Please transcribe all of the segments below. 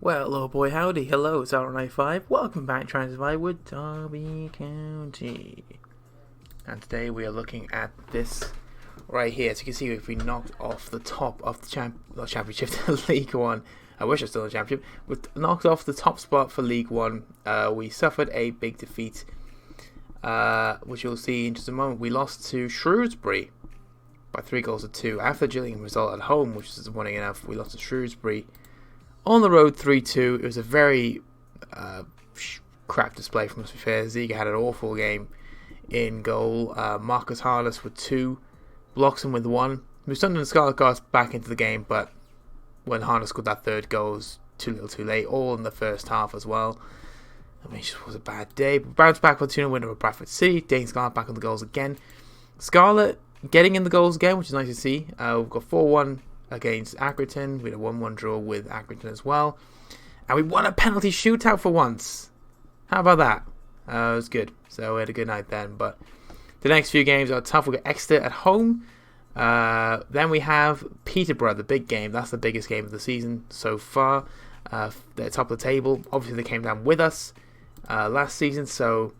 Well, oh boy, howdy, hello, it's R95. Welcome back, trying to survive with Derby County. And today we are looking at this right here. So you can see if we knocked off the top of the championship, League One. I wish I was still in the championship. We knocked off the top spot for League One. We suffered a big defeat, which you'll see in just a moment. We lost to Shrewsbury by 3-2 after the Gillingham result at home, which is disappointing enough. We lost to Shrewsbury on the road 3-2. It was a very crap display from us, to be fair. Ziga had an awful game in goal. Marcus Harless with 2, Bloxham with 1. Musundan and Scarlett got us back into the game, but when Harless scored that third goal, it was too little too late, all in the first half as well. I mean, it just was a bad day. But bounced back with a 2-0 win over Bradford City. Dane Scarlett back on the goals again. Scarlett getting in the goals again, which is nice to see. We've got 4-1 against Accrington. We had a 1-1 draw with Accrington as well. And we won a penalty shootout for once. How about that? It was good. So we had a good night then. But the next few games are tough. We've got Exeter at home. Then we have Peterborough, the big game. That's the biggest game of the season so far. They're top of the table. Obviously, they came down with us last season. So,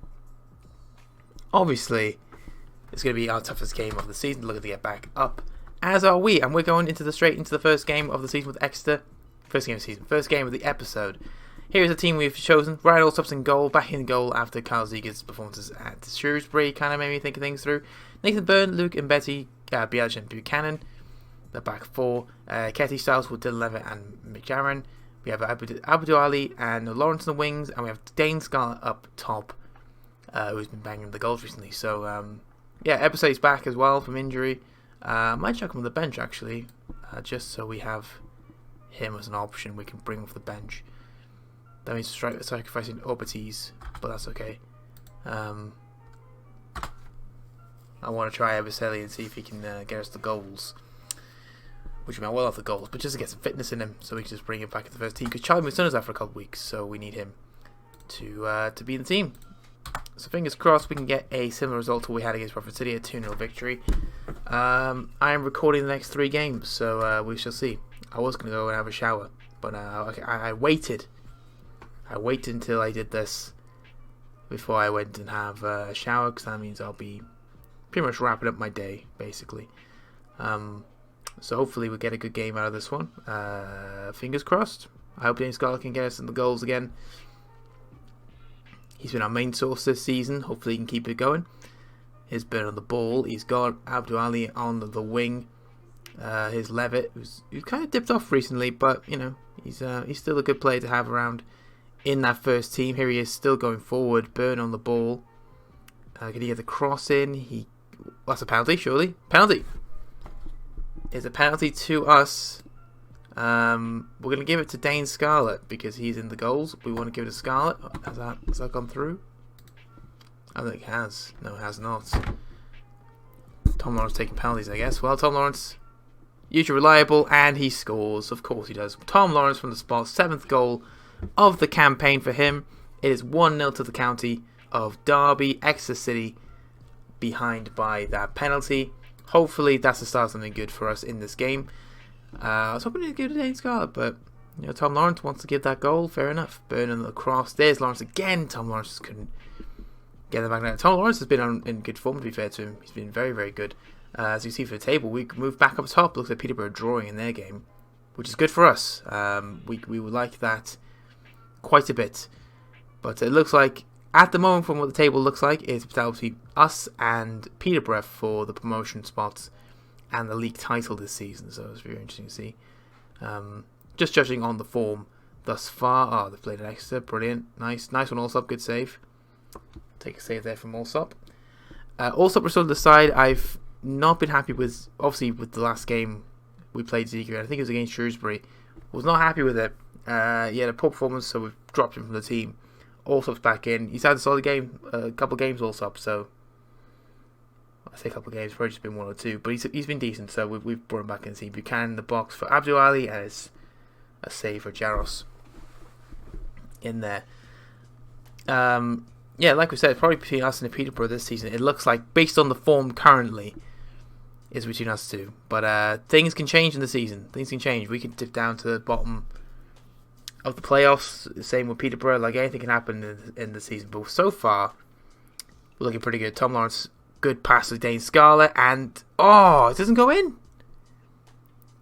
obviously, it's going to be our toughest game of the season. Looking to get back up. As are we, and we're going straight into the first game of the season with Exeter. First game of the season, first game of the episode. Here's the team we've chosen. Ryan Allsop's in goal, back in goal after Carl Ziga's performances at Shrewsbury kind of made me think of things through. Nathan Byrne, Luke and Betty, Biagin and Buchanan. The back four. Ketty Styles with Dylan Levitt and McJarren. We have Abdul Ali and Lawrence in the wings, and we have Dane Scarlett up top, who's been banging the goals recently. So, Episode's back as well from injury. Might chuck him on the bench actually, just so we have him as an option we can bring off the bench. That means sacrificing Orbites, but that's okay. I want to try Ebicelli and see if he can get us the goals, which we might well have the goals, but just to get some fitness in him, so we can just bring him back into the first team. Because Charlie Muson's out for a couple of weeks, so we need him to be in the team. So fingers crossed we can get a similar result to what we had against Bradford City, a 2-0 victory. I am recording the next 3 games, so we shall see. I was going to go and have a shower, but I waited. I waited until I did this before I went and have a shower, because that means I'll be pretty much wrapping up my day, basically. So hopefully we'll get a good game out of this one. Fingers crossed. I hope Dane Scarlett can get us in the goals again. He's been our main source this season. Hopefully he can keep it going. Here's Byrne on the ball. He's got Abdul Ali on the wing. Here's Levitt, who's kind of dipped off recently, but you know he's still a good player to have around in that first team. Here he is, still going forward. Byrne on the ball. Can he get the cross in? That's a penalty, surely. Penalty. It's a penalty to us. We're going to give it to Dane Scarlett because he's in the goals. We want to give it to Scarlett. Has that gone through? I think it has. No, it has not. Tom Lawrence taking penalties, I guess. Well, Tom Lawrence, usually reliable, and he scores. Of course he does. Tom Lawrence from the spot, 7th goal of the campaign for him. It is 1-0 to the county of Derby. Exeter City behind by that penalty. Hopefully that's the start of something good for us in this game. I was hoping to give it to Dane Scarlett, but Tom Lawrence wants to give that goal. Fair enough. Byrne on the cross. There's Lawrence again. Tom Lawrence just couldn't get them back now. Tom Lawrence has been in good form, to be fair to him. He's been very, very good. As you see for the table, we can move back up top. Looks like Peterborough drawing in their game, which is good for us. We would like that quite a bit. But it looks like, at the moment, from what the table looks like, it's between us and Peterborough for the promotion spots and the league title this season. So it's very interesting to see. Just judging on the form thus far. Oh, they've played an Exeter. Brilliant. Nice one, Allsop. Good save. Take a save there from Allsop. Allsop restored the side. I've not been happy with, obviously, with the last game we played Ziga. I think it was against Shrewsbury. Was not happy with it. He had a poor performance, so we've dropped him from the team. Allsop's back in. He's had a solid game, a couple of games Allsop, so I say a couple of games, probably just been 1 or 2, but he's been decent, so we've brought him back in the team. Buchanan in the box for Abdul Ali, and it's a save for Jaros in there. Like we said, probably between us and Peterborough this season. It looks like, based on the form currently, is between us two. But things can change in the season. Things can change. We can dip down to the bottom of the playoffs. Same with Peterborough. Like, anything can happen in the season. But so far, we're looking pretty good. Tom Lawrence, good pass to Dane Scarlett. And, it doesn't go in.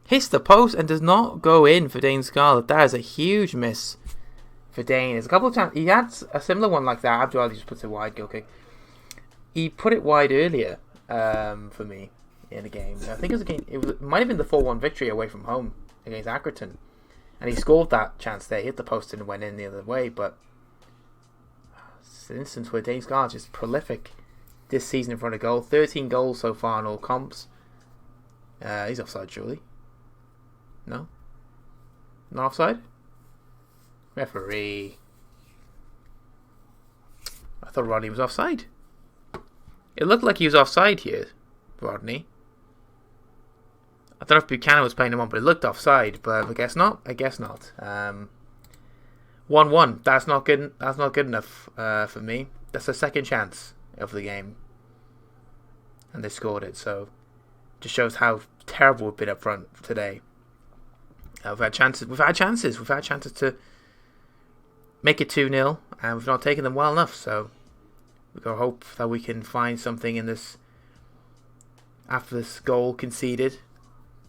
Hits the post and does not go in for Dane Scarlett. That is a huge miss for Dane. There's a couple of times. He had a similar one like that. Abdul Ali just puts it wide, goal kick. He put it wide earlier for me in the game. I think it might have been the 4-1 victory away from home against Accrington. And he scored that chance there. He hit the post and went in the other way. But it's an instance where Dane Scarlett is prolific this season in front of goal. 13 goals so far in all comps. He's offside, surely. No? Not offside? Referee. I thought Rodney was offside. It looked like he was offside here, Rodney. I don't know if Buchanan was playing him on, but it looked offside. But I guess not. 1-1. That's not good. That's not good enough for me. That's the second chance of the game, and they scored it. So, just shows how terrible we've been up front today. We've had chances. We've had chances to make it 2-0, and we've not taken them well enough. So, we've got to hope that we can find something in this after this goal conceded.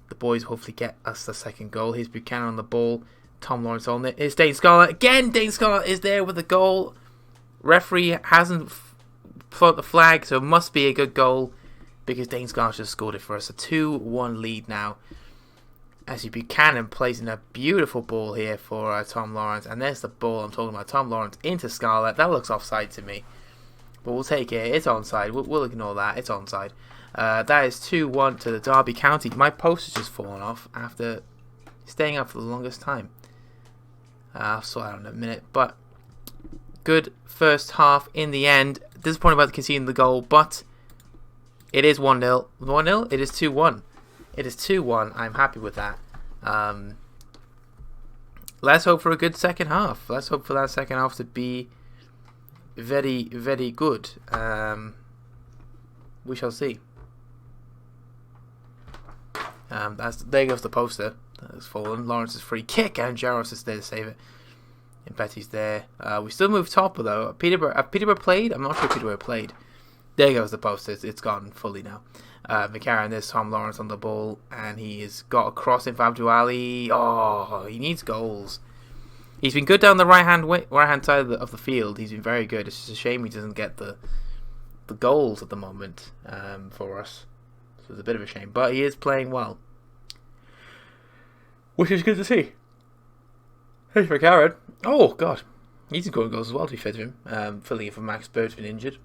The boys hopefully get us the second goal. Here's Buchanan on the ball. Tom Lawrence on it. Here's Dane Scarlett. Again, Dane Scarlett is there with the goal. Referee hasn't floated the flag, so it must be a good goal because Dane Scarlett just scored it for us. A 2-1 lead now. As Buchanan plays in a beautiful ball here for Tom Lawrence. And there's the ball I'm talking about. Tom Lawrence into Scarlett. That looks offside to me. But we'll take it. It's onside. We'll ignore that. It's onside. That is 2-1 to the Derby County. My post has just fallen off after staying up for the longest time. I'll sort out in a minute. But good first half in the end. Disappointed about conceding the goal, but it is 1-0. 1-0? It is 2-1. It is 2-1. I'm happy with that. Let's hope for a good second half. Let's hope for that second half to be very, very good. We shall see. There goes the poster. That's fallen. Lawrence's free kick, and Jaros is there to save it. And Betty's there. We still move top though. Peterborough played? I'm not sure Peterborough played. There goes the poster. It's gone fully now. McCarran, there's Tom Lawrence on the ball, and he has got a cross in for Abdul Ali. Oh, he needs goals. He's been good down the right hand side of the field. He's been very good. It's just a shame he doesn't get the goals at the moment for us. So it's a bit of a shame, but he is playing well, which is good to see. Here's McCarran. Oh God, he's scoring goals as well. To be fair to him, filling in for Max Bird's been injured.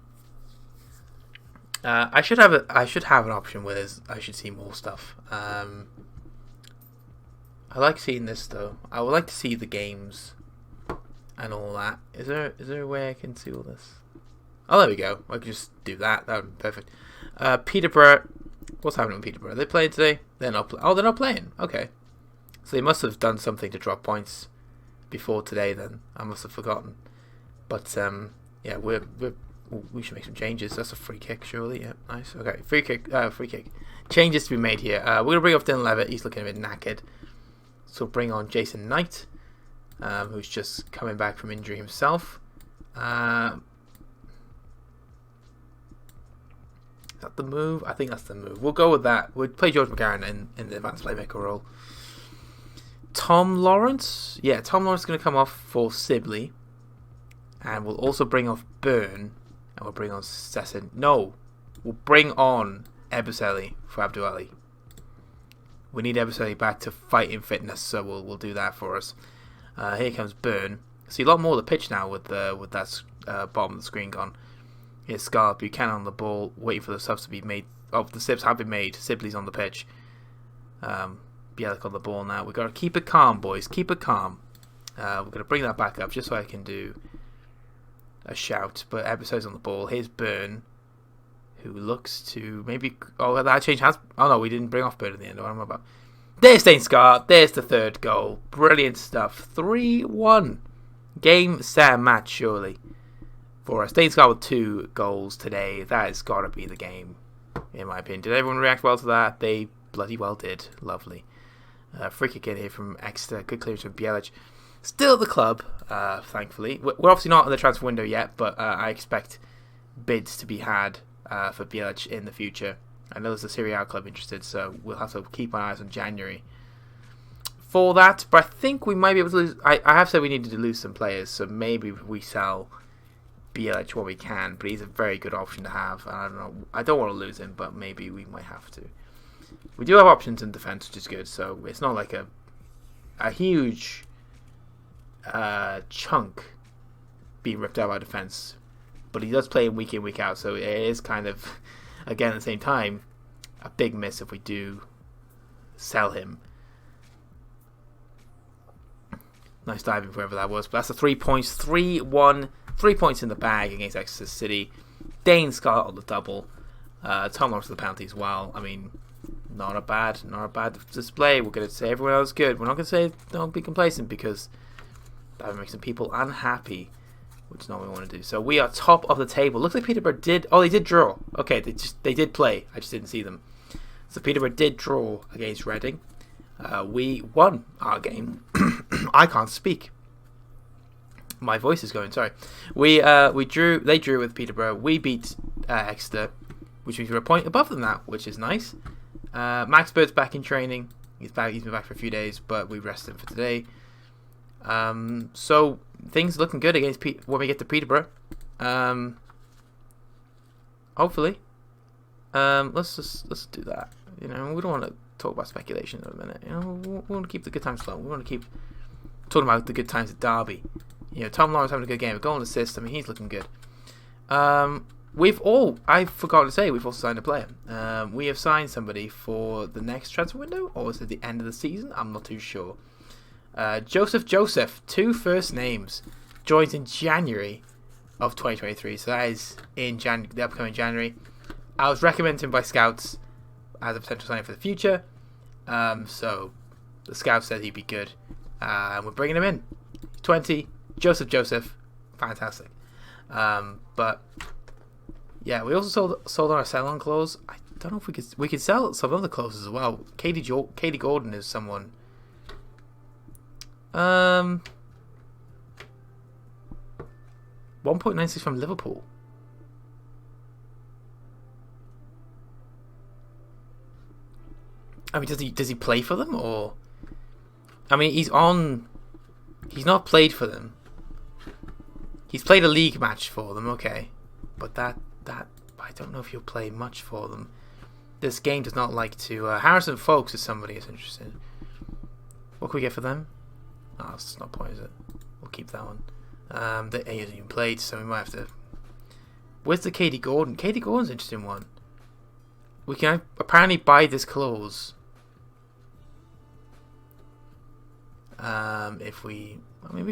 I should have an option where I should see more stuff. I like seeing this though. I would like to see the games and all that. Is there a way I can see all this? Oh, there we go. I can just do that. That would be perfect. Peterborough. What's happening with Peterborough? Are they playing today? They're not. They're not playing. Okay. So they must have done something to drop points before today. Then I must have forgotten. But yeah, we should make some changes. That's a free kick, surely. Yeah, nice. Okay, free kick. Changes to be made here. We're gonna bring off Dylan Levitt. He's looking a bit knackered. So bring on Jason Knight, who's just coming back from injury himself. Is that the move? I think that's the move. We'll go with that. We'll play George McCarran in the advanced playmaker role. Tom Lawrence? Yeah, Tom Lawrence is going to come off for Sibley. And we'll also bring off Byrne. And we'll bring on Sesson. No, we'll bring on Ebuseli for Abdul Ali. We need Ebuseli back to fighting fitness, so we'll do that for us. Here comes Byrne. See a lot more of the pitch now with that bottom of the screen gone. Here's Scarlett, Buchanan on the ball, waiting for the subs to be made. Oh, the subs have been made. Sibley's on the pitch. Bielik on the ball now. We've got to keep it calm, boys. Keep it calm. We're going to bring that back up just so I can do a shout. But Ebuseli's on the ball. Here's Byrne, who looks to maybe... Oh, that change has... Oh, no, we didn't bring off Byrne in the end. What am I about? There's Dane Scarlett. There's the third goal. Brilliant stuff. 3-1. Game, set, match, surely. For us. Dane Scarlett with 2 goals today. That has got to be the game, in my opinion. Did everyone react well to that? They bloody well did. Lovely. Free kick in here from Exeter. Good clearance from Bielik. Still at the club, thankfully. We're obviously not in the transfer window yet, but I expect bids to be had for Bjelic in the future. I know there's a Serie A club interested, so we'll have to keep our eyes on January for that. But I think we might be able to lose. I have said we needed to lose some players, so maybe we sell Bjelic when we can. But he's a very good option to have. I don't know. I don't want to lose him, but maybe we might have to. We do have options in defence, which is good. So it's not like a huge chunk being ripped out by defence, but he does play week in, week out. So it is kind of, again, at the same time, a big miss if we do sell him. Nice diving, whoever that was. But that's the 3 points. 3-1. 3 points in the bag against Exeter City. Dane Scott on the double. Tom Lawrence the penalty as well. I mean, not a bad display. We're going to say everyone else good. We're not going to say don't be complacent, because that would make some people unhappy, which is not what we want to do. So we are top of the table. Looks like Peterborough did... Oh, they did draw. Okay, they did play. I just didn't see them. So Peterborough did draw against Reading. We won our game. I can't speak. My voice is going. Sorry. We drew. They drew with Peterborough. We beat Exeter, which means we're a point above them now, which is nice. Max Bird's back in training. He's been back for a few days, but we rested him for today. So things looking good against when we get to Peterborough. Hopefully. Let's do that. You know, we don't want to talk about speculation in a minute. You know, we want to keep the good times flowing. We want to keep talking about the good times at Derby. You know, Tom Lawrence having a good game, a goal and assist. I mean, he's looking good. I forgot to say, we've also signed a player. We have signed somebody for the next transfer window, or is it the end of the season? I'm not too sure. Joseph, 2 first names, joins in January of 2023. So that is in the upcoming January. I was recommended him by scouts as a potential signing for the future. So the scouts said he'd be good. And we're bringing him in. 20, Joseph, fantastic. But yeah, we also sold on our sell-on clause. I don't know if we could sell some other clauses as well. Katie Gordon is someone. 1.96 from Liverpool. I mean, does he play for them, or? I mean, he's not played for them. He's played a league match for them, okay, but that I don't know if he'll play much for them. This game does not like to. Harrison Folks is somebody who's interested. What can we get for them? Oh, it's not point, is it? We'll keep that one. He hasn't even played, so we might have to. Where's the Katie Gordon? Katie Gordon's an interesting one. We can apparently buy this clause. We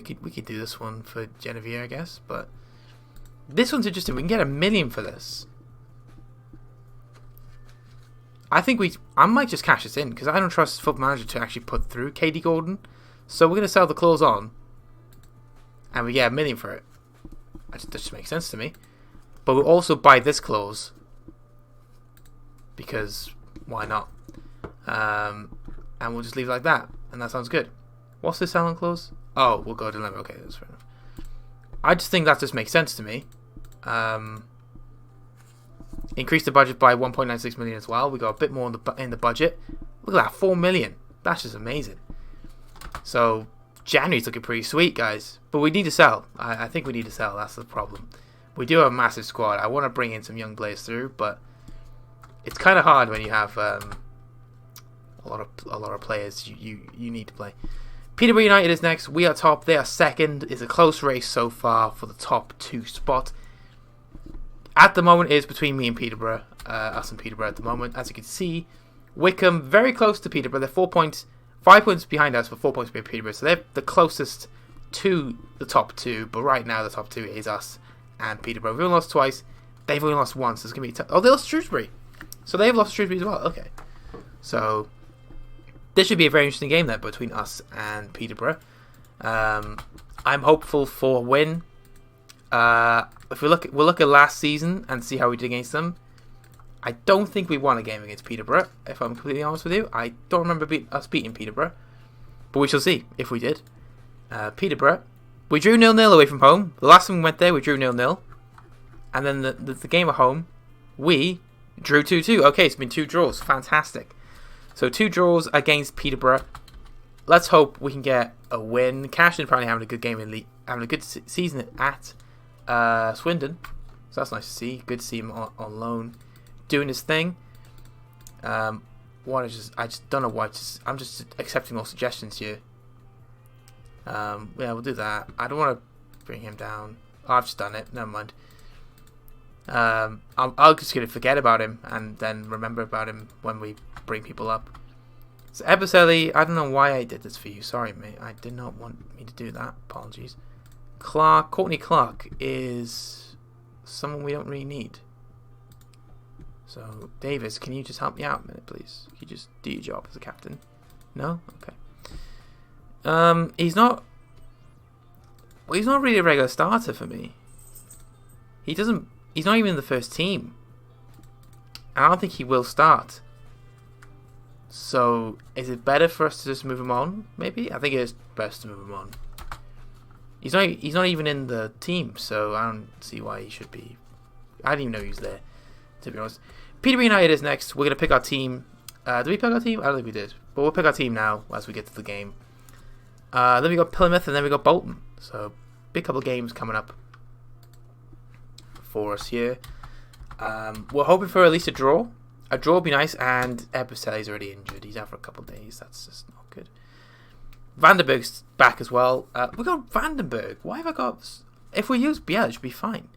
could do this one for Genevieve, I guess, but this one's interesting. We can get $1 million for this. I might just cash this in, because I don't trust Football Manager to actually put through Katie Gordon. So we're going to sell the clause on, and we get $1 million for it. That just makes sense to me. But we'll also buy this clause, because why not? And we'll just leave it like that, and that sounds good. What's the sell-on clause? Oh, we'll go to limit. Okay, that's fair enough. I just think that just makes sense to me. Increase the budget by 1.96 million as well. We got a bit more in the budget. Look at that, 4 million. That's just amazing. So January's looking pretty sweet, guys. But we need to sell. I think we need to sell. That's the problem. We do have a massive squad. I want to bring in some young players through, but it's kind of hard when you have a lot of players you need to play. Peterborough United is next. We are top. They are second. It's a close race so far for the top 2 spot. At the moment, it is between me and Peterborough. Us and Peterborough at the moment. As you can see, Wickham very close to Peterborough. They're 5 points behind us, but 4 points behind Peterborough. So they're the closest to the top 2. But right now, the top 2 is us and Peterborough. We've only lost twice. They've only lost once. So it's going to be they lost Shrewsbury. So they've lost Shrewsbury as well. Okay. So this should be a very interesting game then between us and Peterborough. I'm hopeful for a win. If we'll look at last season and see how we did against them. I don't think we won a game against Peterborough, if I'm completely honest with you. I don't remember us beating Peterborough, but we shall see if we did. Peterborough. We drew 0-0 away from home. The last time we went there, we drew 0-0. And then the game at home, we drew 2-2. Okay, it's been 2 draws. Fantastic. So 2 draws against Peterborough. Let's hope we can get a win. Cashton probably having a good game having a good season at Swindon. So that's nice to see. Good to see him on loan, doing his thing. I just don't know why. I'm just accepting all suggestions here. Yeah, we'll do that. I don't want to bring him down. Oh, I've just done it. Never mind. I'm just going to forget about him and then remember about him when we bring people up. So Eberselli, I don't know why I did this for you. Sorry, mate. I did not want me to do that. Apologies. Courtney Clark is someone we don't really need. So, Davis, can you just help me out a minute, please? Can you just do your job as a captain? No? Okay. He's not really a regular starter for me. He's not even in the first team. I don't think he will start. So, is it better for us to just move him on? Maybe? I think it is best to move him on. He's not even in the team, so I don't see why he should be. I didn't even know he was there, to be honest. Peterborough United is next. We're going to pick our team. Did we pick our team? I don't think we did. But we'll pick our team now as we get to the game. Then we got Plymouth and then we got Bolton. So, big couple of games coming up for us here. We're hoping for at least a draw. A draw would be nice, and Eberselli's already injured. He's out for a couple of days. That's just not good. Vandenberg's back as well. We got Vandenberg. Why have I got... If we use Biel, it should be fine.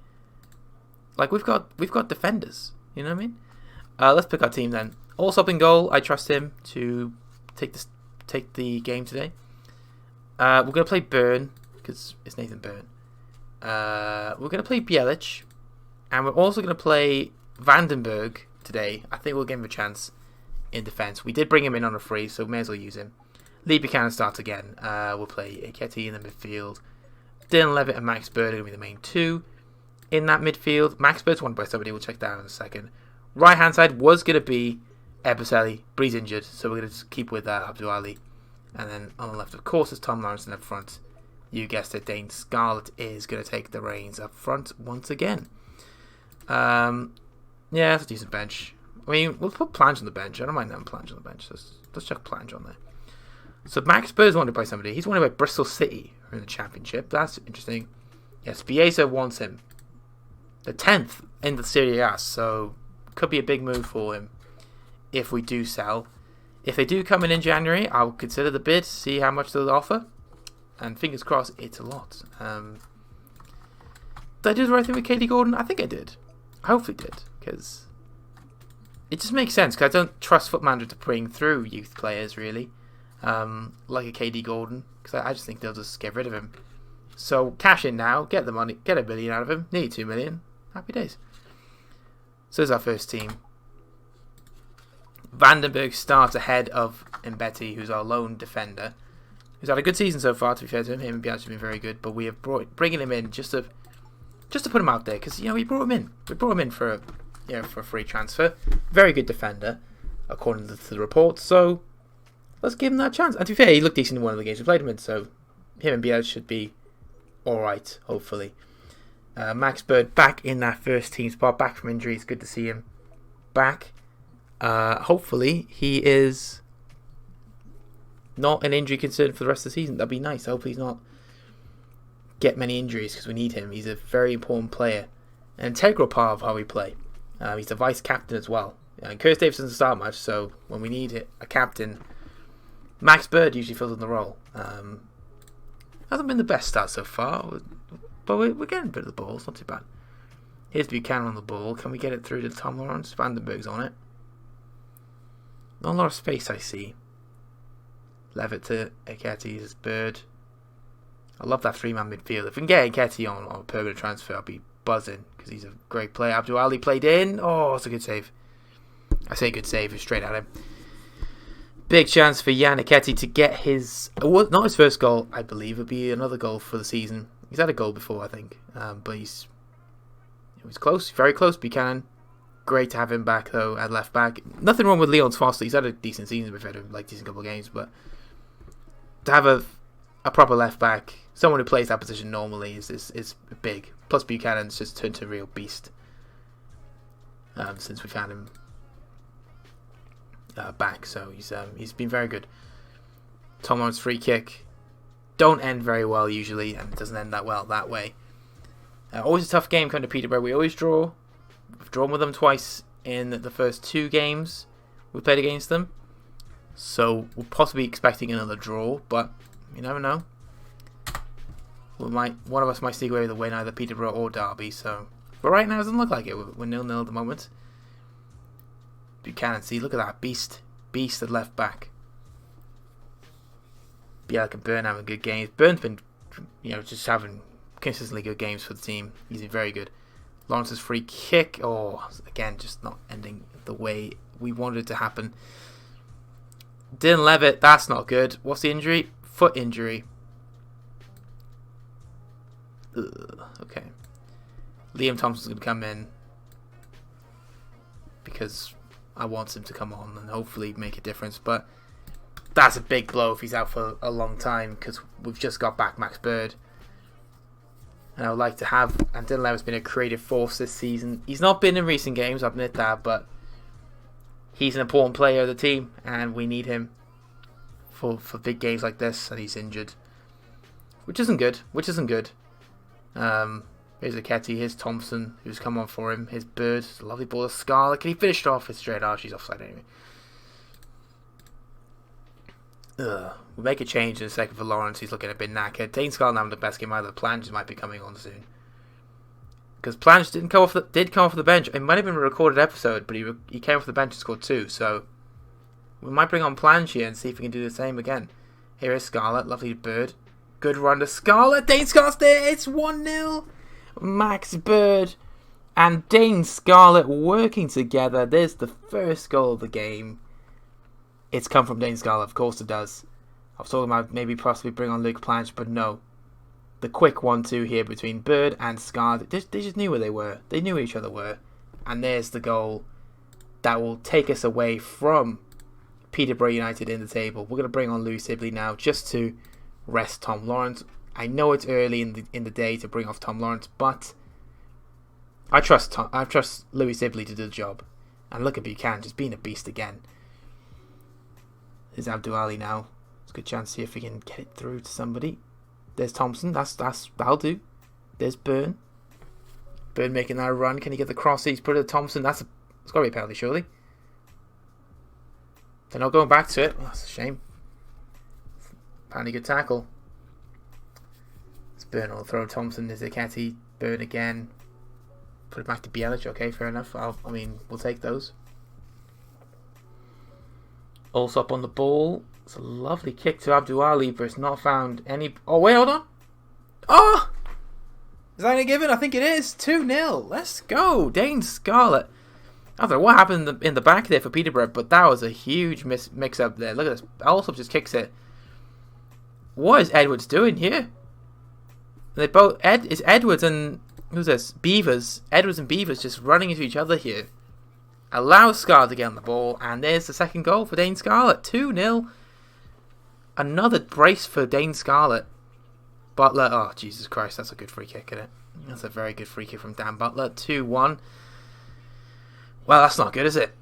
Like, we've got defenders. You know what I mean? Let's pick our team then. Also up in goal, I trust him to take the game today. We're going to play Byrne, because it's Nathan Byrne. We're going to play Bielich. And we're also going to play Vandenberg today. I think we'll give him a chance in defence. We did bring him in on a free, so we may as well use him. Lee Buchanan starts again. We'll play Eketi in the midfield. Dylan Levitt and Max Bird are going to be the main 2 in that midfield. Max Bird's wanted by somebody. We'll check that out in a second. Right hand side was going to be Eberselli, but he's injured, so we're going to keep with Abdul Ali. And then on the left, of course, is Tom Lawrence, and up front, you guessed it, Dane Scarlett is going to take the reins up front once again. Yeah, that's a decent bench. I mean, we'll put Plange on the bench. I don't mind having Plange on the bench. Let's chuck Plange on there. So Max Bird's wanted by somebody. He's wanted by Bristol City in the Championship. That's interesting. Yes, Biesa wants him. The 10th in the Serie A, so could be a big move for him if we do sell. If they do come in January, I'll consider the bid, see how much they'll offer. And fingers crossed, it's a lot. Did I do the right thing with Katie Gordon? I think I did. I hopefully did, because it just makes sense, because I don't trust Foot Manager to bring through youth players, really. Like a KD Gordon, because I just think they'll just get rid of him. So cash in now, get the money, get $1 million out of him, nearly $2 million. Happy days. So there's our first team. Vandenberg starts ahead of Mbeti, who's our lone defender, who's had a good season so far. To be fair to him, and Bianchi have been very good. But we have bringing him in just to put him out there, because we brought him in. We brought him in for a free transfer. Very good defender, according to the reports. So let's give him that chance. And to be fair, he looked decent in one of the games we played him in. So him and Biel should be all right, hopefully. Max Bird back in that first team spot, back from injury. It's good to see him back. Hopefully he is not an injury concern for the rest of the season. That'd be nice. Hopefully he's not get many injuries, because we need him. He's a very important player, an integral part of how we play. He's the vice captain as well. And Curtis Davis doesn't start much, so when we need a captain, Max Bird usually fills in the role. Hasn't been the best start so far, but we're getting a bit of the ball. It's not too bad. Here's Buchanan on the ball. Can we get it through to Tom Lawrence? Vandenberg's on it. Not a lot of space, I see. Levitt to Eketi's Bird. I love that 3-man midfield. If we can get Eketi on a permanent transfer, I'll be buzzing, because he's a great player. Abdul Ali played in. Oh, it's a good save. I say good save, it's straight at him. Big chance for Jan Eketi to get his... not his first goal, I believe. It would be another goal for the season. He's had a goal before, I think. But he was close, very close. Buchanan. Great to have him back, though, at left back. Nothing wrong with Leon Foster. He's had a decent season. We've had a decent couple of games. But to have a a proper left back, someone who plays that position normally, is big. Plus Buchanan's just turned to a real beast since we found him back. So he's been very good. Tom Lawrence free kick don't end very well usually, and it doesn't end that well that way. Always a tough game coming to Peterborough. We always draw. We've drawn with them twice in the first 2 games we played against them. So we're possibly expecting another draw, but you never know. One of us might sneak away with a win, either Peterborough or Derby. So, but right now it doesn't look like it. We're 0-0 at the moment. Buchanan, see, look at that beast at left back. Bielak and Byrne having good games. Byrne's been, just having consistently good games for the team. He's been very good. Lawrence's free kick, again, just not ending the way we wanted it to happen. Dylan Levitt, that's not good. What's the injury? Foot injury. Okay. Liam Thompson's going to come in because I want him to come on and hopefully make a difference. But that's a big blow if he's out for a long time, because we've just got back Max Bird. And I would like to have... And Dylan Levitt's been a creative force this season. He's not been in recent games, I admit that, but he's an important player of the team, and we need him for big games like this, and he's injured. Which isn't good. Here's Aketi, here's Thompson, who's come on for him. Here's Bird, lovely ball to Scarlett. Can he finish it off? It's straight off. She's offside anyway. We'll make a change in a second for Lawrence. He's looking a bit knackered. Dane Scarlett having the best game either. Plange might be coming on soon. Because Plange did come off the bench. It might have been a recorded episode, but he came off the bench and scored 2. So we might bring on Plange here and see if we can do the same again. Here is Scarlett, lovely Bird. Good run to Scarlett. Dane Scarlett's there. It's 1-0. Max Bird and Dane Scarlett working together. There's the first goal of the game. It's come from Dane Scarlett. Of course it does. I was talking about maybe possibly bring on Luke Planche, but no. The quick 1-2 here between Bird and Scarlett. They just knew where they were. They knew where each other were. And there's the goal that will take us away from Peterborough United in the table. We're going to bring on Louis Sibley now just to rest Tom Lawrence. I know it's early in the day to bring off Tom Lawrence, but I trust Louis Sibley to do the job. And look at Buchanan, just being a beast again. There's Abdul Ali now. It's a good chance to see if we can get it through to somebody. There's Thompson. That'll do. There's Byrne. Byrne making that run. Can he get the cross? He's put it to Thompson. It's got to be a penalty, surely. They're not going back to it. Oh, that's a shame. Apparently good tackle. It's Byrne will throw Thompson. There's Aketi. Byrne again. Put it back to Bielich. Okay, fair enough. We'll take those. Also up on the ball. It's a lovely kick to Abdul Ali, but it's not found any... Oh, wait, hold on. Oh! Is that a given? I think it is. 2-0. Let's go. Dane Scarlett. I don't know what happened in the back there for Peterborough, but that was a huge mix-up there. Look at this. Alsop just kicks it. What is Edwards doing here? They both... It's Edwards and... Who's this? Beavers. Edwards and Beavers just running into each other here. Allows Scarlett to get on the ball, and there's the second goal for Dane Scarlett. 2-0. Another brace for Dane Scarlett. Butler, oh Jesus Christ, that's a good free kick, isn't it? That's a very good free kick from Dan Butler. 2-1. Well, that's not good, is it?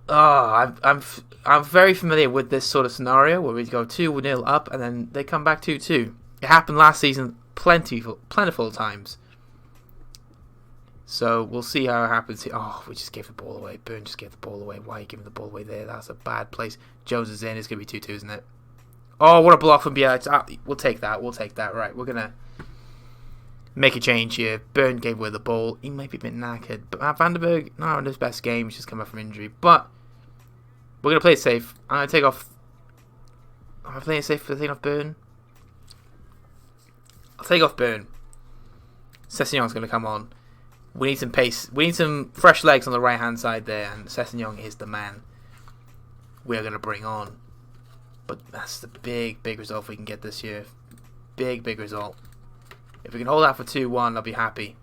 Oh, I'm very familiar with this sort of scenario where we go 2-0 up and then they come back 2-2. It happened last season plentiful times. So we'll see how it happens here. Oh, we just gave the ball away. Byrne just gave the ball away. Why are you giving the ball away there? That's a bad place. Jones is in. It's going to be 2-2, isn't it? Oh, what a block from Bielich. We'll take that. Right, we're going to make a change here. Byrne gave away the ball. He might be a bit knackered. But Vandenberg, not in his best game. He's just come back from injury. But we're going to play it safe. I'm going to take off... Am I playing it safe for taking off Byrne? I'll take off Byrne. Sessegnon's going to come on. We need some pace. We need some fresh legs on the right-hand side there. And Sessegnon is the man we're going to bring on. But that's the big result if we can get this year. Big result. If we can hold out for 2-1, I'll be happy.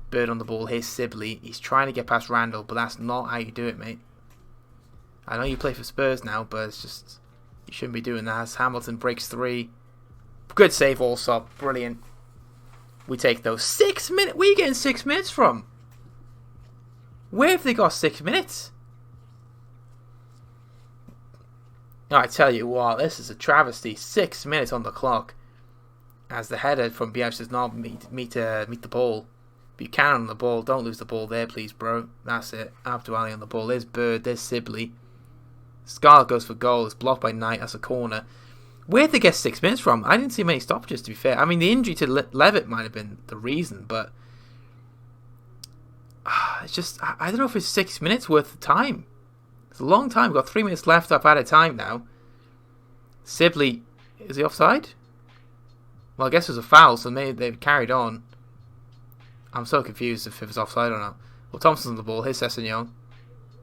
Bird on the ball. Here's Sibley. He's trying to get past Randall, but that's not how you do it, mate. I know you play for Spurs now, but it's just... You shouldn't be doing that. As Hamilton breaks 3. Good save also. Brilliant. We take those 6 minutes. Where are you getting 6 minutes from? Where have they got 6 minutes? I tell you what, this is a travesty. 6 minutes on the clock. As the header from Bielsa does not meet the ball. Buchanan on the ball. Don't lose the ball there, please, bro. That's it. Abdul Ali on the ball. There's Bird. There's Sibley. Scarlett goes for goal. It's blocked by Knight. That's a corner. Where'd they get 6 minutes from? I didn't see many stoppages, to be fair. I mean, the injury to Levitt might have been the reason, but it's just, I don't know if it's 6 minutes worth of time. It's a long time. We've got 3 minutes left up at a time now. Sibley, is he offside? Well, I guess it was a foul, so maybe they've carried on. I'm so confused if it was offside or not. Well, Thompson's on the ball. Here's Sessegnon.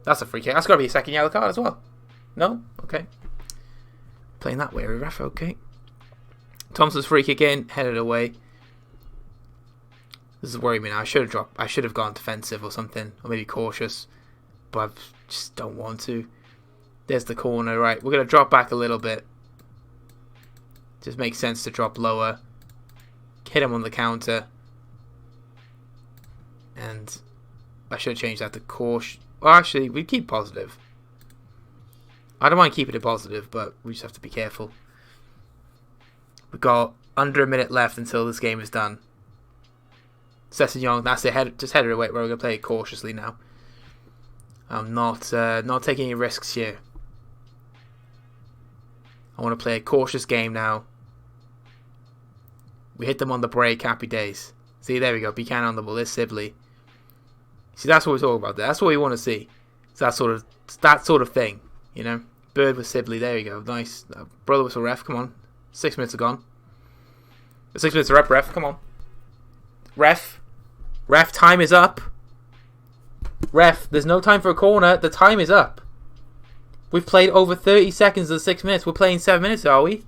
That's a free kick. That's got to be a second yellow card as well. No? Okay. Playing that way, ref. Okay. Thompson's free kick in, headed away. This is worrying me now. I should have gone defensive or something, or maybe cautious, but I just don't want to. There's the corner. Right, we're gonna drop back a little bit. Just makes sense to drop lower. Hit him on the counter, and I should have changed that to caution. Well, actually, we keep positive. I don't mind keeping it positive, but we just have to be careful. We've got under a minute left until this game is done. Sessegnon, that's it. Just headed away. We're going to play it cautiously now. I'm not taking any risks here. I want to play a cautious game now. We hit them on the break. Happy days. See, there we go. Buchanan on the ball. There's Sibley. See, that's what we're talking about. That's what we want to see. It's that sort of thing. You know, Bird with Sibley. There you go. Nice. Brother whistle ref. Come on. 6 minutes are gone. 6 minutes are up, ref. Come on. Ref. Ref, time is up. Ref, there's no time for a corner. The time is up. We've played over 30 seconds of the 6 minutes. We're playing 7 minutes, are we?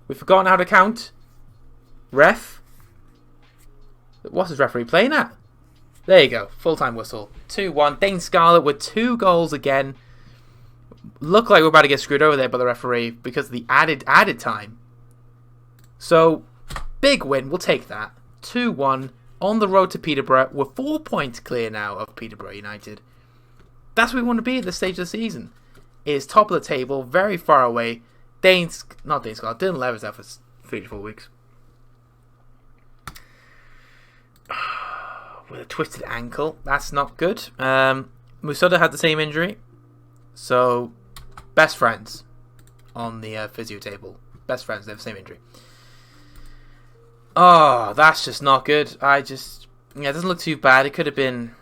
We've forgotten how to count. Ref. What's his referee playing at? There you go. Full-time whistle. 2-1. Dane Scarlett with 2 goals again. Look like we're about to get screwed over there by the referee because of the added time. So, big win. We'll take that. 2-1 on the road to Peterborough. We're 4 points clear now of Peterborough United. That's where we want to be at this stage of the season. It is top of the table, very far away. Dylan Levitt's out for 3 to 4 weeks. With a twisted ankle. That's not good. Musoda had the same injury. So, best friends on the physio table. Best friends, they have the same injury. Oh, that's just not good. It doesn't look too bad. It could have been...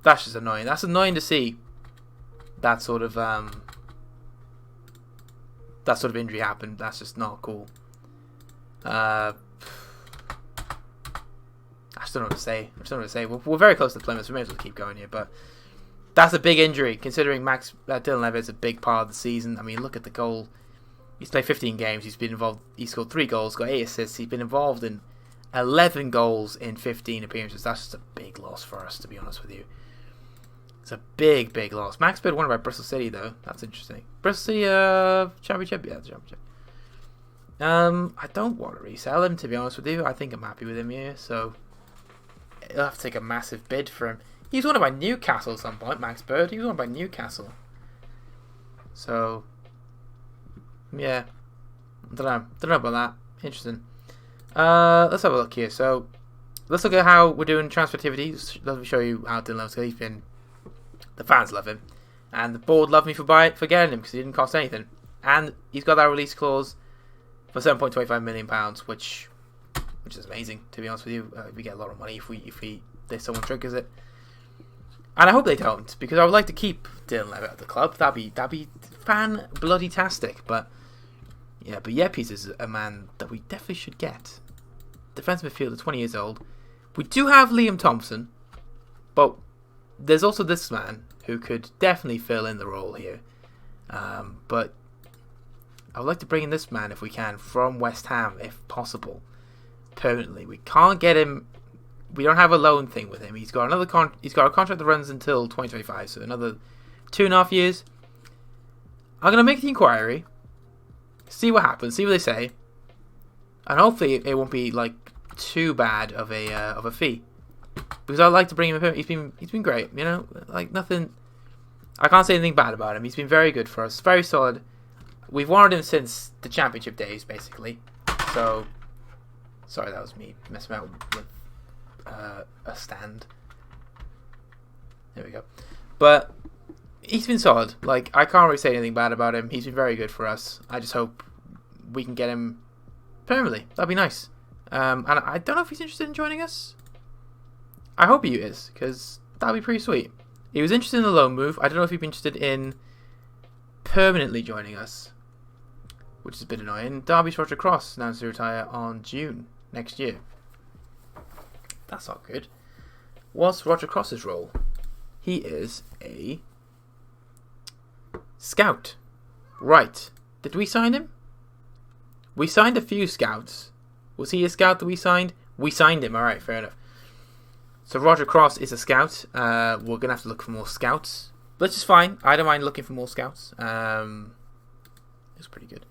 That's just annoying. That's annoying to see that sort of injury happen. That's just not cool. I just don't know what to say. We're very close to Plymouth, so we may as well keep going here. But that's a big injury, considering Dylan Levitt's a big part of the season. I mean, look at the goal. He's played 15 games. He's been involved. He scored 3 goals, got 8 assists. He's been involved in 11 goals in 15 appearances. That's just a big loss for us, to be honest with you. It's a big, big loss. Max Bird won by Bristol City, though. That's interesting. Bristol City Championship? Yeah, the Championship. I don't want to resell him, to be honest with you. I think I'm happy with him here, so I'll have to take a massive bid for him. He was won by Newcastle at some point, Max Bird. He was won by Newcastle. So, yeah. I don't know about that. Interesting. Let's have a look here. So, let's look at how we're doing transfer activity. Let me show you how Dylan loves. He's been... The fans love him. And the board love me for getting him because he didn't cost anything. And he's got that release clause for £7.25 million, which is amazing, to be honest with you. We get a lot of money if someone triggers it. And I hope they don't, because I would like to keep Dylan Levitt at the club. That'd be fan-bloody-tastic. But Yepes is a man that we definitely should get. Defensive midfielder, 20 years old. We do have Liam Thompson, but there's also this man who could definitely fill in the role here. But I would like to bring in this man, if we can, from West Ham, if possible, permanently. We can't get him. We don't have a loan thing with him. He's got a contract that runs until 2025, so another 2.5 years. I'm going to make the inquiry, see what happens, see what they say, and hopefully it won't be like too bad of a fee, because I'd like to bring him. He's been great, you know, like nothing. I can't say anything bad about him. He's been very good for us, very solid. We've wanted him since the championship days, basically. So, sorry, that was me messing out with a stand. There we go. But he's been solid. Like, I can't really say anything bad about him. He's been very good for us. I just hope we can get him permanently. That'd be nice. And I don't know if he's interested in joining us. I hope he is, because that'd be pretty sweet. He was interested in the loan move. I don't know if he'd be interested in permanently joining us, which is a bit annoying. Derby's Roger Cross announced to retire on June next year. That's not good. What's Roger Cross's role? He is a scout. Right. Did we sign him? We signed a few scouts. Was he a scout that we signed? We signed him. Alright, fair enough. So Roger Cross is a scout. We're going to have to look for more scouts. Which is fine. I don't mind looking for more scouts. It's pretty good.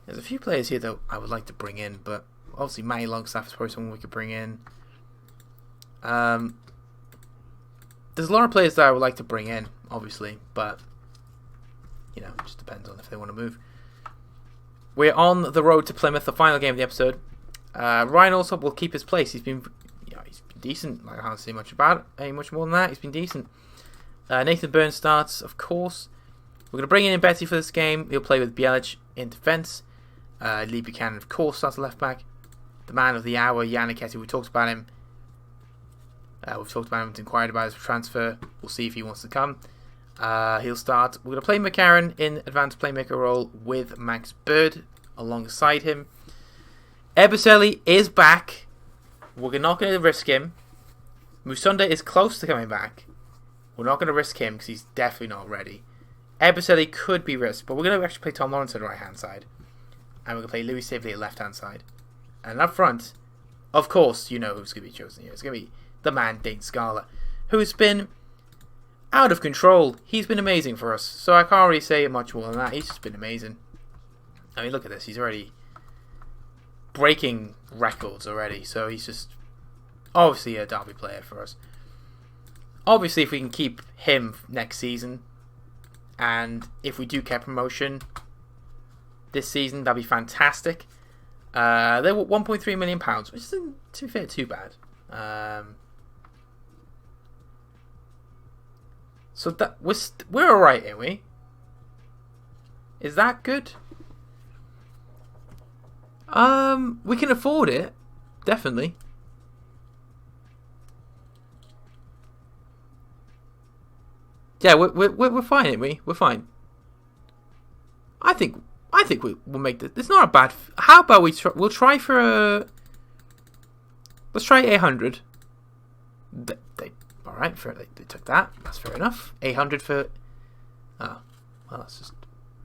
There's a few players here that I would like to bring in, but obviously Matty Longstaff is probably someone we could bring in. There's a lot of players that I would like to bring in, obviously, but you know, it just depends on if they want to move. We're on the road to Plymouth, the final game of the episode. Ryan Alsop will keep his place. He's been decent. Like, I can't say much about it. Ain't much more than that. He's been decent. Nathan Burns starts, of course. We're going to bring in Betty for this game. He'll play with Bielich in defence. Lee Buchanan, of course, starts left back. The man of the hour, Yannick Etty, we talked about him. We've talked about him, inquired about his transfer. We'll see if he wants to come. He'll start. We're going to play McCarron in advanced playmaker role with Max Bird alongside him. Ebicelli is back. We're not going to risk him. Musonda is close to coming back. We're not going to risk him because he's definitely not ready. Ebicelli could be risked, but we're going to actually play Tom Lawrence on the right hand side. And we're going to play Louis Sibley at left hand side. And up front, of course, you know who's going to be chosen here. It's going to be the man, Dane Scala, who's been out of control. He's been amazing for us. So I can't really say much more than that. He's just been amazing. I mean, look at this. He's already breaking records already. So he's just obviously a Derby player for us. Obviously, if we can keep him next season, and if we do get promotion this season, that'd be fantastic. They were £1.3 million, which isn't, to be fair, too bad. So that we're alright, ain't we? Is that good? We can afford it, definitely. Yeah, we're fine, ain't we? We're fine. I think we'll make this. It's not a bad. How about we'll try for a. Let's try 800. All right, they took that. That's fair enough. 800 for. Oh, well, that's just.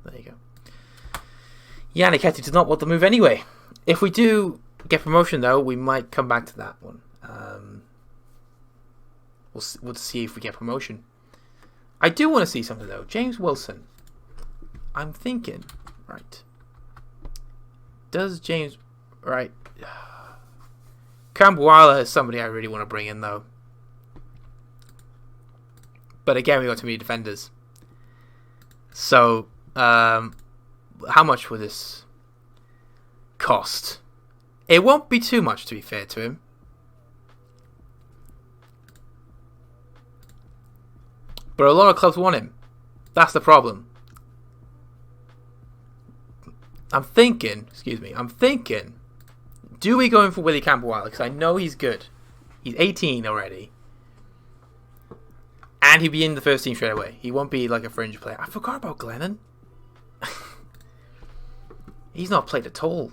There you go. Yannick Etty does not want the move anyway. If we do get promotion, though, we might come back to that one. We'll see if we get promotion. I do want to see something though. James Wilson. I'm thinking. Right. Does James... Right. Kambuala is somebody I really want to bring in, though. But again, we got too many defenders. So, how much will this cost? It won't be too much, to be fair to him. But a lot of clubs want him. That's the problem. I'm thinking, do we go in for Willie Camberwell? Because I know he's good. He's 18 already. And he'll be in the first team straight away. He won't be like a fringe player. I forgot about Glennon. He's not played at all.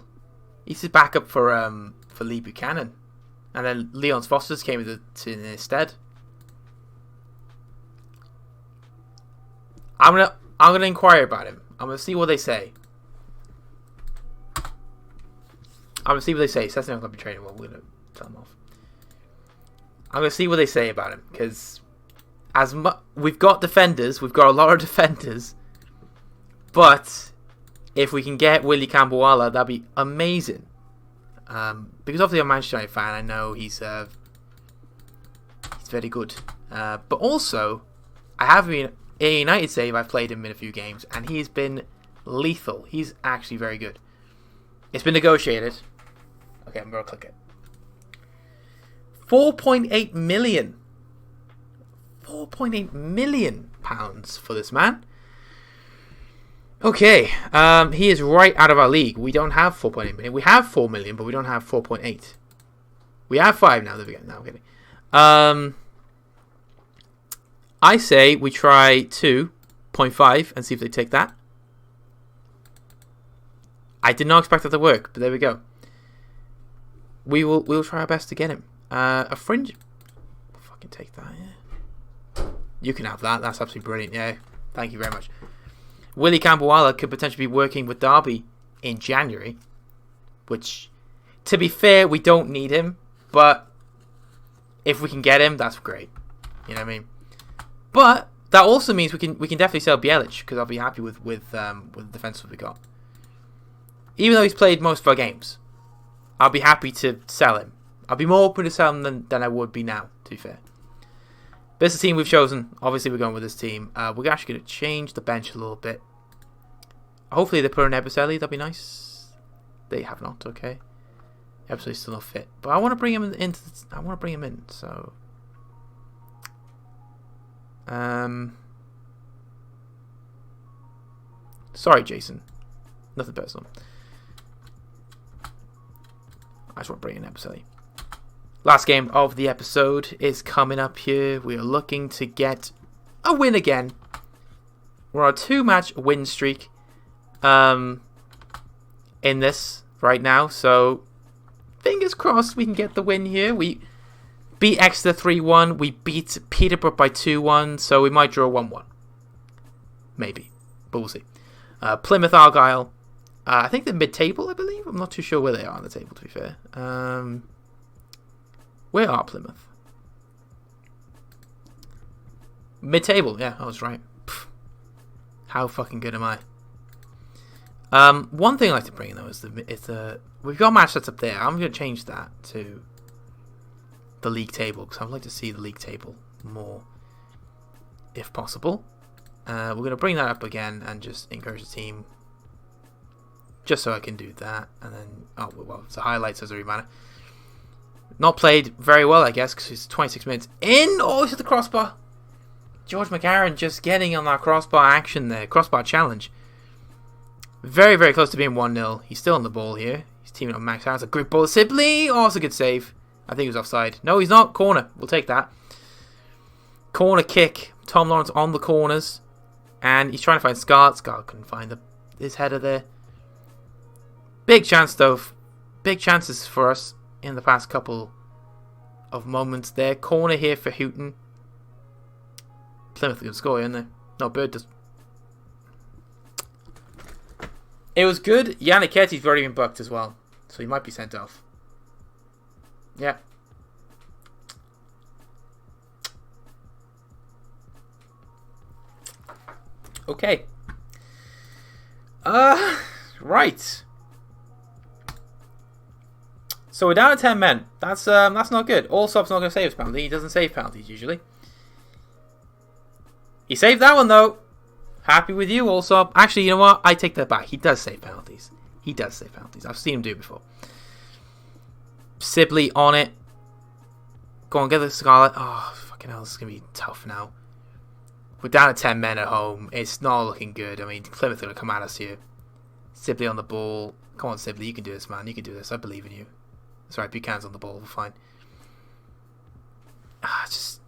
He's his backup for Lee Buchanan. And then Leon Foster's came in his stead. I'm gonna inquire about him. I'm gonna see what they say. Seth's not gonna be training well. We're gonna tell him off. I'm gonna see what they say about him because we've got defenders. We've got a lot of defenders. But if we can get Willie Campbell-Walla, that'd be amazing. Because obviously I'm a Manchester United fan, I know he's very good. But also, I have been a United save. I've played him in a few games, and he's been lethal. He's actually very good. It's been negotiated. Okay, I'm gonna click it. 4.8 million. 4.8 million pounds for this man. Okay, he is right out of our league. We don't have 4.8 million. We have 4 million, but we don't have 4.8. We have 5 now. There we go. No, I'm kidding. I say we try 2.5 and see if they take that. I did not expect that to work, but there we go. We'll try our best to get him. A fringe. We'll fucking take that. Yeah. You can have that. That's absolutely brilliant. Yeah. Thank you very much. Willie Campbell-Walla could potentially be working with Derby in January, which, to be fair, we don't need him, but if we can get him, that's great. You know what I mean? But that also means we can definitely sell Bjelic, because I'll be happy with the defensive we got. Even though he's played most of our games, I'll be happy to sell him. I'll be more open to sell him than I would be now, to be fair. But it's the team we've chosen. Obviously, we're going with this team. We're actually going to change the bench a little bit. Hopefully, they put an Ebicelli. That'd be nice. They have not. Okay, Ebicelli's still not fit, but I want to bring him in. I want to bring him in. So, sorry, Jason. Nothing personal. I just want to bring in Ebicelli. Last game of the episode is coming up here. We are looking to get a win again. We're on a 2-match win streak in this right now. So, fingers crossed we can get the win here. We beat Exeter 3-1. We beat Peterborough by 2-1. So, we might draw 1-1. Maybe. But we'll see. Plymouth Argyle. I think they're mid-table, I believe. I'm not too sure where they are on the table, to be fair. Where are Plymouth? Mid-table, yeah, I was right. Pfft. How fucking good am I? One thing I like to bring in though is we've got match that's up there. I'm going to change that to the league table because I'd like to see the league table more, if possible. We're going to bring that up again and just encourage the team, just so I can do that. And then, oh well, it's a highlight, so it doesn't really matter. Not played very well, I guess, because it's 26 minutes in. Oh, he's at the crossbar. George McCarron just getting on that crossbar action there. Crossbar challenge. Very, very close to being 1-0. He's still on the ball here. He's teaming up with Max Harris. A great ball to Sibley. Oh, it's a good save. I think he was offside. No, he's not. Corner. We'll take that. Corner kick. Tom Lawrence on the corners. And he's trying to find Scarlett. Scarlett couldn't find his header there. Big chance, though. Big chances for us in the past couple of moments there. Corner here for Houghton. Plymouth can score, isn't they? No, Bird does. It was good. Yannick Ketty's already been booked as well, so he might be sent off. Yeah. Okay. Right. So we're down to 10 men. That's not good. Allsop's not going to save his penalty. He doesn't save penalties usually. He saved that one though. Happy with you, Allsop. Actually, you know what? I take that back. He does save penalties. He does save penalties. I've seen him do it before. Sibley on it. Go on, get the Scarlet. Oh, fucking hell. This is going to be tough now. We're down to 10 men at home. It's not looking good. I mean, Plymouth are going to come at us here. Sibley on the ball. Come on, Sibley. You can do this, man. You can do this. I believe in you. That's right. Buchanan's on the ball. We're fine. Just...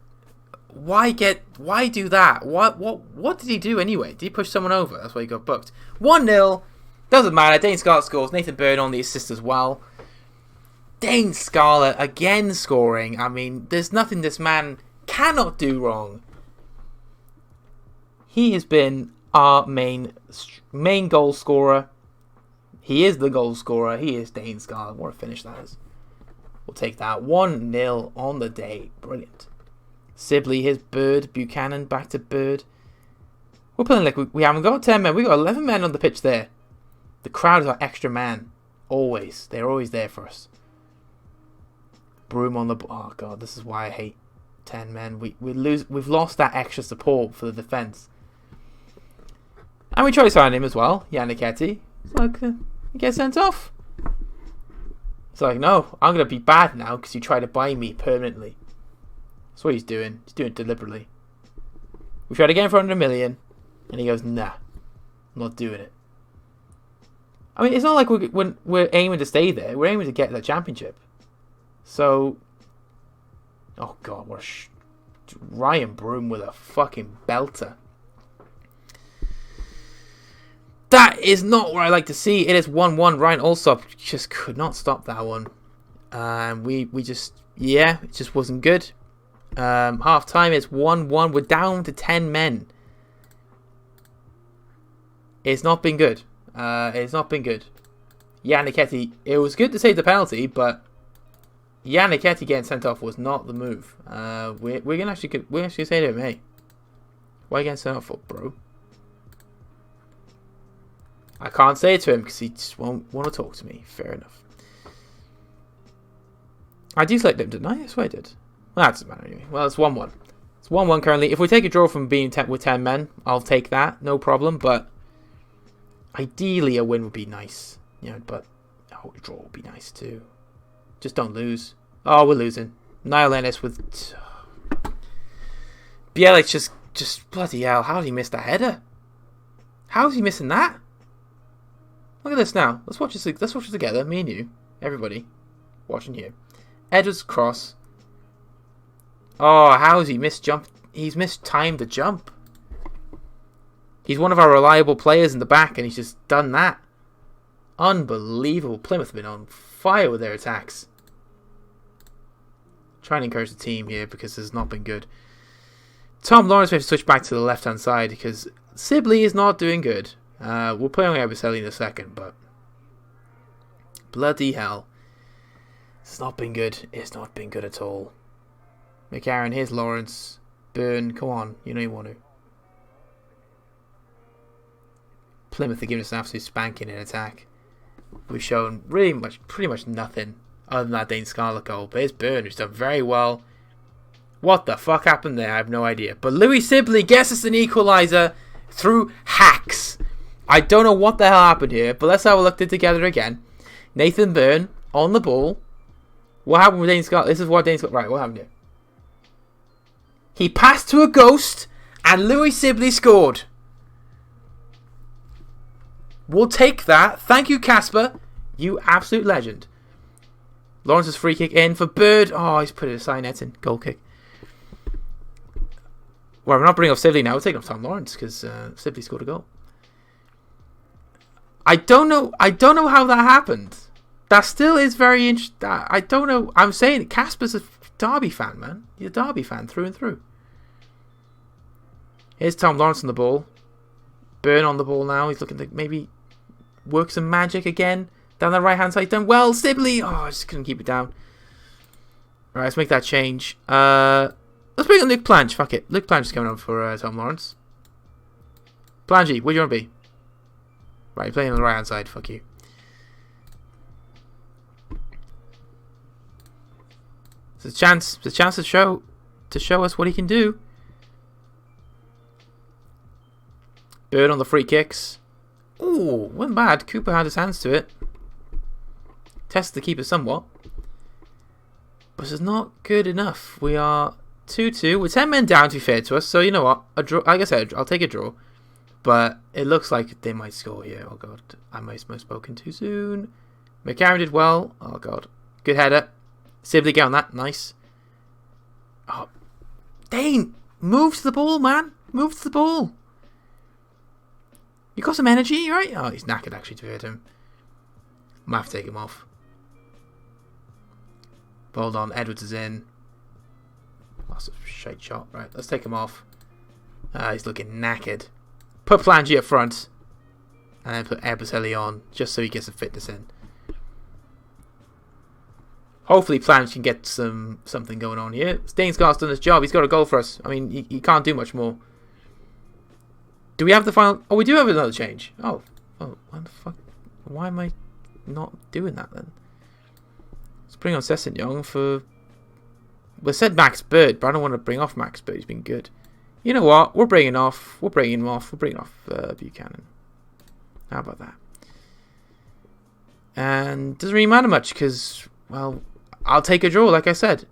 Why do that? What did he do anyway? Did he push someone over? That's why he got booked. 1-0. Doesn't matter. Dane Scarlett scores. Nathan Byrne on the assist as well. Dane Scarlett again scoring. I mean, there's nothing this man cannot do wrong. He has been our main goal scorer. He is the goal scorer. He is Dane Scarlett. What a finish that is. We'll take that. 1-0 on the day. Brilliant. Sibley, his Bird. Buchanan back to Bird. We're playing like we haven't got 10 men. We've got 11 men on the pitch there. The crowd is our extra man. Always. They're always there for us. Broom on the... Oh, God. This is why I hate 10 men. We've lost that extra support for the defence. And we try to sign him as well. Yannick Etty. It's like, he gets sent off. It's like, no. I'm going to be bad now because you try to buy me permanently. That's what he's doing. He's doing it deliberately. We tried again for 100 million. And he goes, nah. I'm not doing it. I mean, it's not like we're aiming to stay there. We're aiming to get the championship. So, oh God, what Ryan Broom with a fucking belter. That is not what I like to see. It is 1-1. Ryan Alsop just could not stop that one. We just, yeah, it just wasn't good. Half time is 1-1. We're down to 10 men. It's not been good. It's not been good. Yannick Etty, it was good to save the penalty, but Yannick Etty getting sent off was not the move. We're gonna actually say to him, hey, why are you getting sent off for, bro? I can't say it to him because he just won't want to talk to me. Fair enough. I deselected him, didn't I? Yes, I did. Well, that doesn't matter anyway. Well, it's 1-1. It's 1-1 currently. If we take a draw from being with 10 men, I'll take that. No problem, but ideally, a win would be nice, you know. But a draw would be nice too. Just don't lose. Oh, we're losing. Niall Ennis with Bielik just bloody hell. How did he miss that header? How is he missing that? Look at this now. Let's watch this. Let's watch it together. Me and you, everybody, watching here. Edwards cross. Oh, how has he missed jump? He's mistimed the jump. He's one of our reliable players in the back, and he's just done that. Unbelievable. Plymouth have been on fire with their attacks. Trying to encourage the team here because it's not been good. Tom Lawrence may have to switch back to the left-hand side because Sibley is not doing good. We'll play on Abicelli in a second, but bloody hell. It's not been good. It's not been good at all. McAaron, here's Lawrence. Byrne, come on. You know you want to. Plymouth are giving us an absolute spanking in attack. We've shown pretty much nothing other than that Dane Scarlett goal. But it's Byrne who's done very well. What the fuck happened there? I have no idea. But Louis Sibley gets us an equaliser through hacks. I don't know what the hell happened here, but let's have a look at it together again. Nathan Byrne on the ball. What happened with Dane Scarlett? This is what Dane Scarlett... Right, what happened here? He passed to a ghost and Louis Sibley scored. We'll take that. Thank you, Casper. You absolute legend. Lawrence's free kick in for Bird. Oh, he's put it aside netting. Goal kick. Well, we're not bringing off Sibley now. We're taking off Tom Lawrence because Sibley scored a goal. I don't know how that happened. That still is very interesting. I don't know. I'm saying Casper's a Derby fan, man. He's a Derby fan through and through. Here's Tom Lawrence on the ball. Byrne on the ball now. He's looking to maybe work some magic again. Down the right hand side. Done well. Sibley. Oh, I just couldn't keep it down. Alright, let's make that change. Let's bring on Luke Plange. Fuck it. Luke Plange is coming on for Tom Lawrence. Plangy, where do you want to be? Right, you're playing on the right hand side. Fuck you. It's a chance to show us what he can do. Bird on the free kicks. Ooh, wasn't bad. Cooper had his hands to it. Tested the keeper somewhat. But it's not good enough. We are 2-2. We're 10 men down, to be fair to us. So, you know what? A draw, like I said, I'll take a draw. But it looks like they might score here. Oh, God. I might have spoken too soon. McCarron did well. Oh, God. Good header. Sibley get on that. Nice. Oh, Dane! Move to the ball, man. Move to the ball. You got some energy, right? Oh, he's knackered, actually, to hit him. Might have to take him off. But hold on. Edwards is in. That's a shite shot. Right, let's take him off. He's looking knackered. Put Plangy up front. And then put Eberselli on. Just so he gets some fitness in. Hopefully Plange can get something going on here. Stainsgar's done his job. He's got a goal for us. I mean, he can't do much more. Do we have the final? Oh, we do have another change. Oh, why the fuck? Why am I not doing that then? Let's bring on Sessegnon for. We said Max Bird, but I don't want to bring off Max Bird. He's been good. You know what? We're bringing off Buchanan. How about that? And doesn't really matter much because, well, I'll take a draw. Like I said,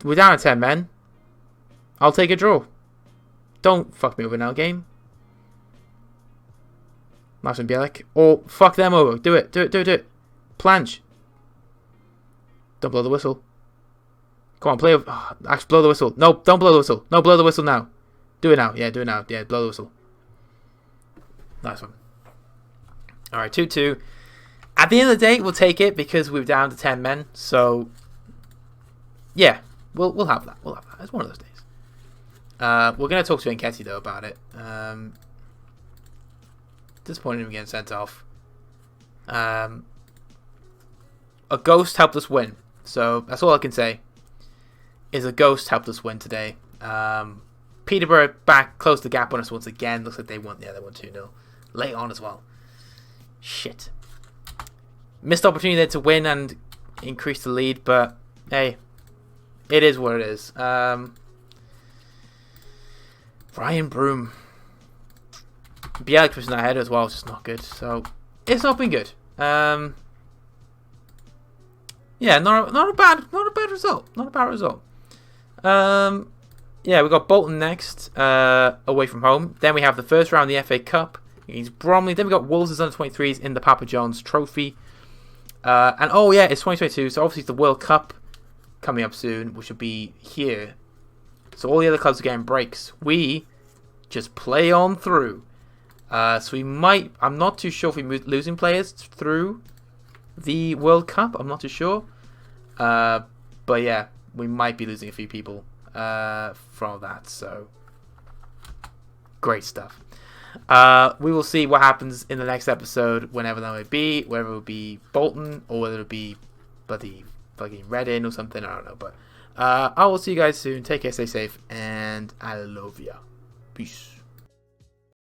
we're down to 10 men. I'll take a draw. Don't fuck me over now, game. Nice one, Bielik. Or fuck them over. Do it. Planche. Don't blow the whistle. Come on, play. Actually, blow the whistle. No, don't blow the whistle. No, blow the whistle now. Do it now. Yeah, do it now. Yeah, blow the whistle. Nice one. All right, 2-2. At the end of the day, we'll take it because we're down to 10 men. So, yeah, we'll have that. We'll have that. It's one of those days. We're going to talk to Nketiah, though, about it. Disappointed him getting sent off. A ghost helped us win. So, that's all I can say. Is a ghost helped us win today. Peterborough back, closed the gap on us once again. Looks like they won 2-0. Late on as well. Shit. Missed opportunity there to win and increase the lead, but hey, it is what it is. Ryan Broom. Bielik pushing that header as well, it's just not good. So it's not been good. Yeah, not a bad result. Not a bad result. Yeah, we got Bolton next, away from home. Then we have the first round of the FA Cup against Bromley. Then we got Wolves' under-23s in the Papa John's Trophy. And oh yeah, it's 2022, so obviously it's the World Cup coming up soon, which will be here. So all the other clubs are getting breaks. We just play on through. So we might, I'm not too sure if we're losing players through the World Cup. I'm not too sure. But yeah, we might be losing a few people from that. So great stuff. We will see what happens in the next episode, whenever that may be, whether it will be Bolton or whether it will be bloody fucking Reading or something. I don't know, but I will see you guys soon. Take care, stay safe, and I love ya. Peace.